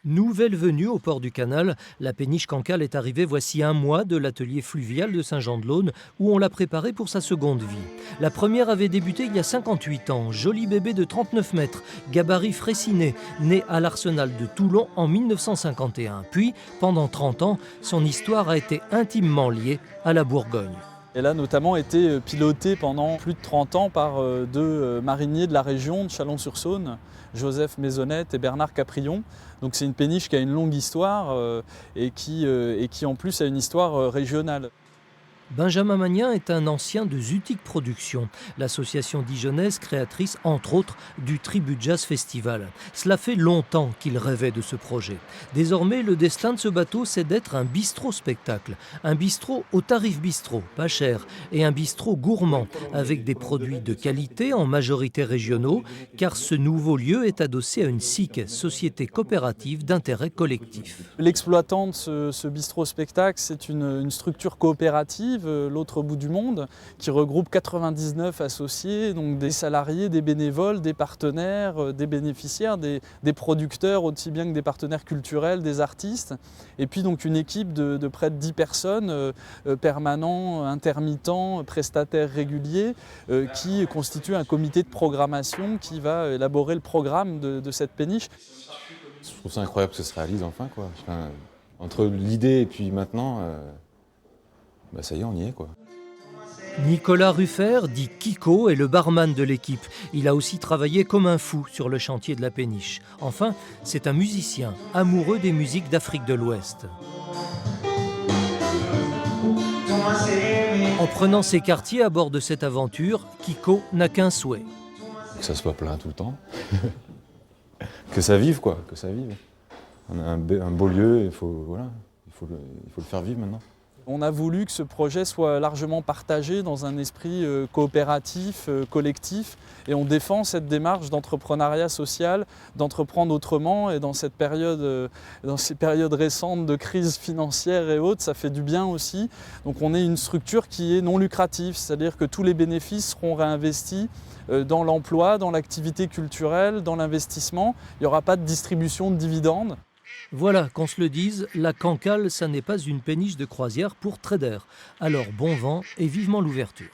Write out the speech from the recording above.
Nouvelle venue au port du Canal, la péniche Cancale est arrivée voici un mois de l'atelier fluvial de Saint-Jean-de-Laune où on l'a préparée pour sa seconde vie. La première avait débuté il y a 58 ans, joli bébé de 39 mètres, gabarit Fraissinet, né à l'Arsenal de Toulon en 1951. Puis, pendant 30 ans, son histoire a été intimement liée à la Bourgogne. Elle a notamment été pilotée pendant plus de 30 ans par deux mariniers de la région de Chalon-sur-Saône, Joseph Maisonnette et Bernard Caprion. Donc c'est une péniche qui a une longue histoire et qui en plus a une histoire régionale. Benjamin Magnin est un ancien de Zutic Productions, l'association dijonnaise créatrice, entre autres, du Tribut Jazz Festival. Cela fait longtemps qu'il rêvait de ce projet. Désormais, le destin de ce bateau, c'est d'être un bistrot-spectacle. Un bistrot au tarif bistrot, pas cher, et un bistrot gourmand, avec des produits de qualité en majorité régionaux, car ce nouveau lieu est adossé à une SIC, Société coopérative d'intérêt collectif. L'exploitant de ce bistrot-spectacle, c'est une structure coopérative, l'autre bout du monde, qui regroupe 99 associés, donc des salariés, des bénévoles, des partenaires, des bénéficiaires, des producteurs aussi bien que des partenaires culturels, des artistes. Et puis donc une équipe de près de 10 personnes, permanents, intermittents, prestataires réguliers, qui constituent un comité de programmation qui va élaborer le programme de cette péniche. Je trouve ça incroyable que ça se réalise enfin, quoi. Enfin, entre l'idée et puis maintenant, ça y est, on y est, quoi. Nicolas Ruffert, dit Kiko, est le barman de l'équipe. Il a aussi travaillé comme un fou sur le chantier de la péniche. Enfin, c'est un musicien, amoureux des musiques d'Afrique de l'Ouest. En prenant ses quartiers à bord de cette aventure, Kiko n'a qu'un souhait. Que ça soit plein tout le temps. Que ça vive, quoi, que ça vive. On a un beau lieu, il faut le faire vivre maintenant. On a voulu que ce projet soit largement partagé dans un esprit coopératif, collectif, et on défend cette démarche d'entrepreneuriat social, d'entreprendre autrement, et dans ces périodes récentes de crise financière et autres, ça fait du bien aussi. Donc on est une structure qui est non lucrative, c'est-à-dire que tous les bénéfices seront réinvestis dans l'emploi, dans l'activité culturelle, dans l'investissement. Il n'y aura pas de distribution de dividendes. Voilà, qu'on se le dise, la Cancale, ça n'est pas une péniche de croisière pour traders. Alors bon vent et vivement l'ouverture.